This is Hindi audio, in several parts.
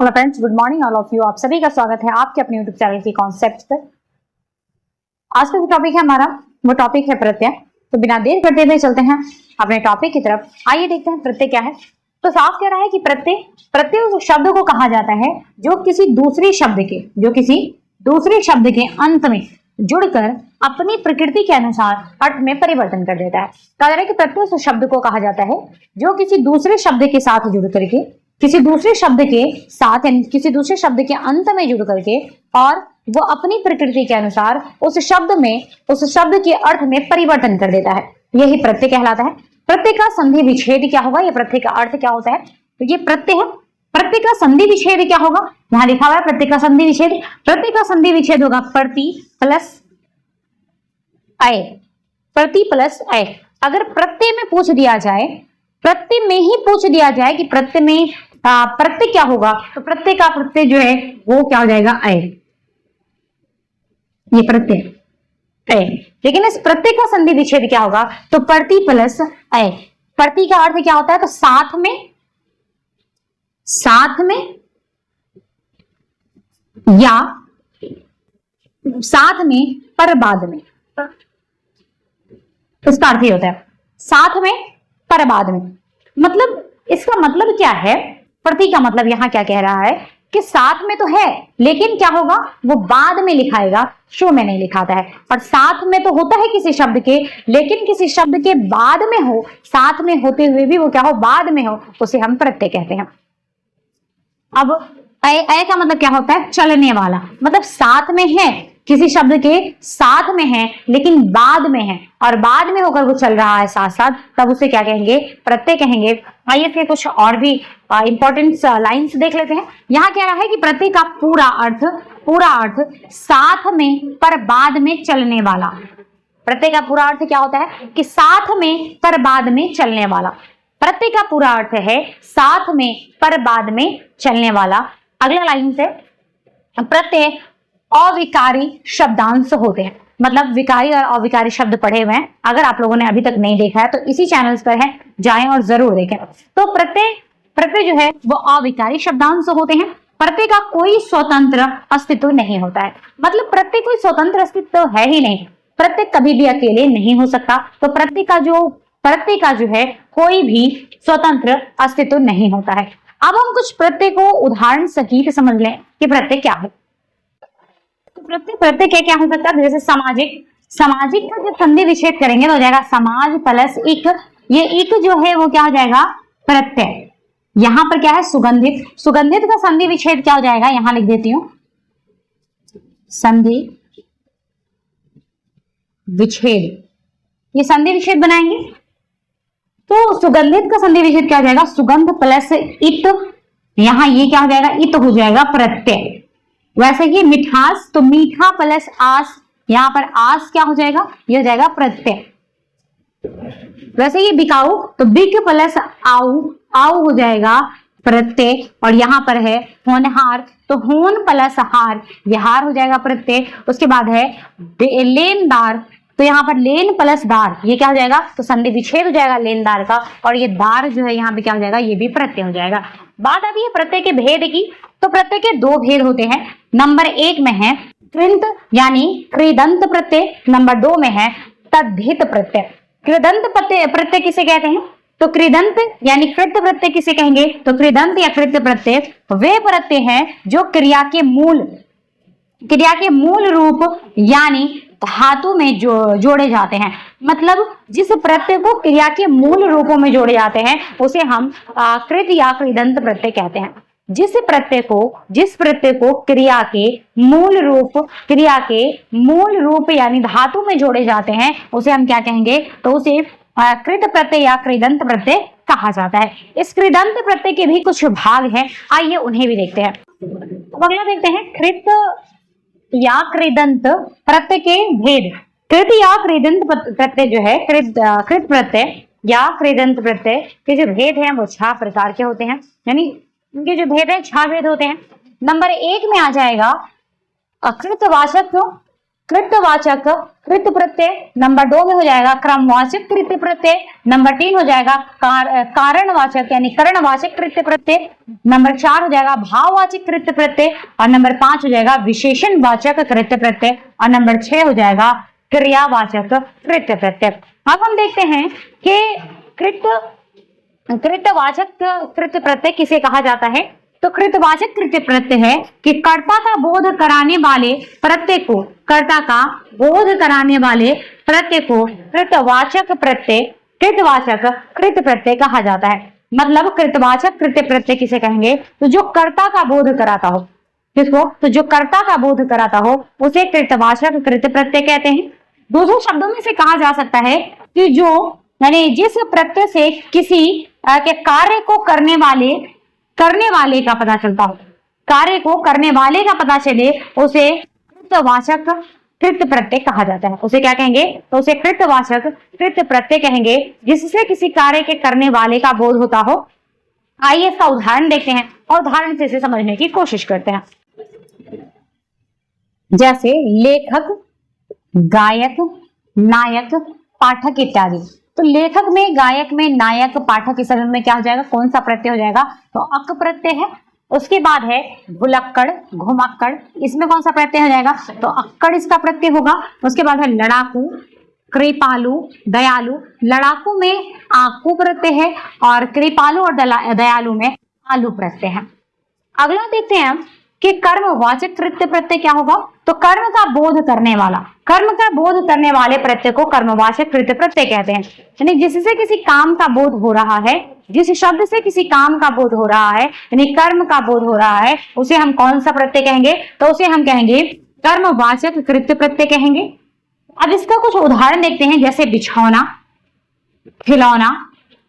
Hello friends, good morning all of you. आप सभी का स्वागत है आपके अपने यूट्यूब चैनल की कॉन्सेप्ट पर। आज का जो टॉपिक है हमारा वो टॉपिक है प्रत्यय। तो बिना देर करते हुए चलते हैं अपने टॉपिक की तरफ। आइए देखते हैं प्रत्यय क्या है। तो साफ कह रहा है कि प्रत्यय उस शब्द को कहा जाता है जो किसी दूसरे शब्द के अंत में जुड़कर अपनी प्रकृति के अनुसार अर्थ में परिवर्तन कर देता है। कहा जा रहा है कि प्रत्यय उस शब्द को कहा जाता है जो किसी दूसरे शब्द के साथ जुड़ करके किसी दूसरे शब्द के अंत में जुड़ करके और वो अपनी प्रकृति के अनुसार उस शब्द के अर्थ में परिवर्तन कर देता है। यही प्रत्यय कहलाता है। प्रत्यय का संधि विच्छेद क्या होगा, ये प्रत्यय का अर्थ क्या होता है, तो ये प्रत्यय है। प्रत्यय का संधि विच्छेद क्या होगा, यहां लिखा हुआ है प्रत्यय का संधि विच्छेद। प्रत्यय का संधि विच्छेद होगा प्रति प्लस अय। अगर प्रत्यय में पूछ दिया जाए, प्रत्यय में ही पूछ दिया जाए कि प्रत्यय में प्रत्यय क्या होगा, तो प्रत्यय का प्रत्यय जो है वो क्या हो जाएगा, अय। ये प्रत्यय अय। लेकिन इस प्रत्यय का संधि विच्छेद क्या होगा, तो प्रति प्लस अय। प्रति का अर्थ क्या होता है, तो साथ में या साथ में पर बाद में, इसका अर्थ ये होता है साथ में पर बाद में। मतलब इसका मतलब क्या है, प्रति का मतलब यहां क्या कह रहा है कि साथ में तो है लेकिन क्या होगा, वो बाद में लिखाएगा, शुरू में नहीं लिखाता है। और साथ में तो होता है किसी शब्द के, लेकिन किसी शब्द के बाद में हो, साथ में होते हुए भी वो क्या हो, बाद में हो, उसे हम प्रत्यय कहते हैं। अब अय का मतलब क्या होता है, चलने वाला। मतलब साथ में है, किसी शब्द के साथ में है लेकिन बाद में है और बाद में होकर वो चल रहा है साथ साथ, तब उसे क्या कहेंगे, प्रत्यय कहेंगे। आइए इसके कुछ और भी इंपॉर्टेंट लाइंस देख लेते हैं। यहाँ कह रहा है कि प्रत्यय का पूरा अर्थ साथ में पर बाद में चलने वाला। प्रत्यय का पूरा अर्थ क्या होता है कि साथ में पर बाद में चलने वाला। प्रत्यय का पूरा अर्थ है साथ में पर बाद में चलने वाला। अगला लाइन से, प्रत्यय अविकारी शब्दांश होते हैं। मतलब विकारी और अविकारी शब्द पढ़े हुए हैं, अगर आप लोगों ने अभी तक नहीं देखा है तो इसी चैनल्स पर है, जाएं और जरूर देखें। तो प्रत्यय जो है वो अविकारी शब्दांश होते हैं। प्रत्यय का कोई स्वतंत्र अस्तित्व नहीं होता है। मतलब प्रत्यय कोई स्वतंत्र अस्तित्व है ही नहीं, प्रत्यय कभी भी अकेले नहीं हो सकता। तो प्रत्यय का जो है कोई भी स्वतंत्र अस्तित्व नहीं होता है। अब हम कुछ प्रत्यय को उदाहरण सहित समझ लें कि प्रत्यय क्या है। तो प्रत्यय क्या हो सकता है, जैसे सामाजिक का जब संधि विच्छेद करेंगे तो हो जाएगा समाज प्लस इक। ये इक जो है वो क्या हो जाएगा, प्रत्यय। यहां पर क्या है, सुगंधित का संधि विच्छेद क्या हो जाएगा, यहां लिख देती हूं, संधि विच्छेद। ये संधि विच्छेद बनाएंगे तो सुगंधित का संधि विच्छेद क्या हो जाएगा, सुगंध प्लस इत। यहां ये क्या हो जाएगा, इत हो जाएगा प्रत्यय। वैसे ये मिठास, तो मीठा प्लस आस, यहां पर आस क्या हो जाएगा, ये हो जाएगा प्रत्यय। वैसे ये बिकाऊ, तो बिक प्लस आऊ हो जाएगा प्रत्यय। और यहाँ पर है होनहार, तो होन प्लस हार, ये हार हो जाएगा प्रत्यय। उसके बाद है लेनदार, तो यहाँ पर लेन प्लस दार, ये क्या हो जाएगा, तो संधि विच्छेद हो जाएगा लेनदार का। और ये दार जो है यहाँ पे क्या हो जाएगा, ये भी प्रत्यय हो जाएगा। बात आती है प्रत्यय के भेद की। तो प्रत्यय के दो भेद होते हैं। नंबर 1 में है कृंत यानी कृदंत प्रत्यय, नंबर 2 में है तद्धित प्रत्यय। कृदंत प्रत्यय किसे कहते हैं, तो कृदंत यानी कृत प्रत्यय किसे कहेंगे, तो कृदंत या कृत प्रत्यय वे प्रत्यय हैं जो क्रिया के मूल रूप यानी धातु में जोड़े जाते हैं। मतलब जिस प्रत्यय को क्रिया के मूल रूपों में जोड़े जाते हैं उसे हम कृत या कृदंत प्रत्यय कहते हैं। जिस प्रत्यय को क्रिया के मूल रूप यानी धातु में जोड़े जाते हैं उसे हम क्या कहेंगे, तो उसे कृत प्रत्यय या कृदंत प्रत्यय कहा जाता है। इस कृदंत प्रत्यय के भी कुछ भाग हैं, आइए उन्हें भी देखते हैं। तो अगला देखते हैं कृत या कृदंत प्रत्यय के भेद। कृत या कृदंत प्रत्यय जो है, कृत प्रत्यय या कृदंत प्रत्यय के जो भेद हैं वो 6 प्रकार के होते हैं, यानी उनके जो भेद है 6 भेद होते हैं। नंबर 1 में आ जाएगा अकृतवाचक कृतवाचक कृत प्रत्यय नंबर 2 में हो जाएगा क्रमवाचक कृत प्रत्यय, नंबर 3 हो जाएगा कारणवाचक यानी करणवाचक कृत प्रत्यय, नंबर 4 हो जाएगा भाववाचक कृत प्रत्यय और नंबर 5 हो जाएगा विशेषणवाचक कृत प्रत्यय और नंबर 6 हो जाएगा क्रियावाचक कृत प्रत्यय। अब हम देखते हैं कि कृतवाचक कृत प्रत्यय किसे कहा जाता है। तो कृतवाचक कृत्य प्रत्यय है कि कर्ता का बोध कराने वाले प्रत्यय को, कर्ता का बोध कराने वाले प्रत्यय को कृतवाचक प्रत्यय, कृतवाचक कृत प्रत्यय कहा जाता है। मतलब कृतवाचक कृत्य प्रत्यय किसे कहेंगे, तो जो कर्ता का बोध कराता हो, किसको, तो जो कर्ता का बोध कराता हो उसे कृतवाचक कृत प्रत्यय कहते हैं। दूसरे शब्दों में से कहा जा सकता है कि जो यानी जिस प्रत्यय से किसी के कार्य को करने वाले का पता चलता हो, कार्य को करने वाले का पता चले उसे कृतवाचक कृत प्रत्यय कहा जाता है। उसे क्या कहेंगे, तो उसे कृतवाचक कृत प्रत्यय कहेंगे जिससे किसी कार्य के करने वाले का बोध होता हो। आइए इसका उदाहरण देखते हैं और उदाहरण से इसे समझने की कोशिश करते हैं। जैसे लेखक, गायक, नायक, पाठक इत्यादि। तो लेखक में, गायक में, नायक, पाठक इस में क्या हो जाएगा, कौन सा प्रत्यय हो जाएगा, तो अक प्रत्यय है। उसके बाद है भुलक्कड़, घुमक्कड़, इसमें कौन सा प्रत्यय हो जाएगा, तो अक्कड़ इसका प्रत्यय होगा। उसके बाद है लड़ाकू, कृपालु, दयालु। लड़ाकू में आकू प्रत्यय है और कृपालु और दयालु में आलू प्रत्यय है। अगला देखते हैं कि कर्मवाचक कृत्य प्रत्यय क्या होगा, तो कर्म का बोध करने वाला, कर्म का बोध करने वाले प्रत्यय को कर्मवाचक कृत्य प्रत्यय कहते हैं। यानी जिससे किसी काम का बोध हो रहा है, जिस शब्द से किसी काम का बोध हो रहा है यानी कर्म का बोध हो रहा है, उसे हम कौन सा प्रत्यय कहेंगे, तो उसे हम कहेंगे कर्मवाचक कृत्य प्रत्यय कहेंगे। अब इसका कुछ उदाहरण देखते हैं, जैसे बिछौना, खिलौना,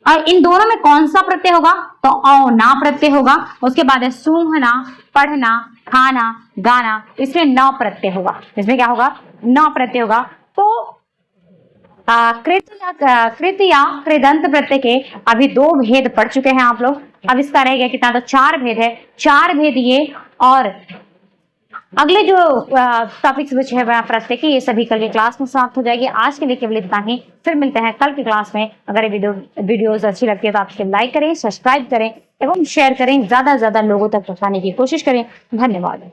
और इन दोनों में कौन सा प्रत्यय होगा, तो औना प्रत्यय होगा। उसके बाद है सूंघना, पढ़ना, खाना, गाना, इसमें न प्रत्यय होगा। इसमें क्या होगा, न प्रत्यय होगा। तो कृत या कृदंत प्रत्यय के अभी 2 भेद पढ़ चुके हैं आप लोग। अब इसका रह गया कितना, तो 4 भेद है। 4 भेद ये, और अगले जो टॉपिक्स बचे हैं प्रत्यय की, ये सभी कल की क्लास में समाप्त हो जाएगी। आज के लिए केवल इतना ही, फिर मिलते हैं कल की क्लास में। अगर ये वीडियोस अच्छी लगती है तो आप इसे लाइक करें, सब्सक्राइब करें एवं शेयर करें, ज्यादा से ज्यादा लोगों तक पहुंचाने की कोशिश करें। धन्यवाद।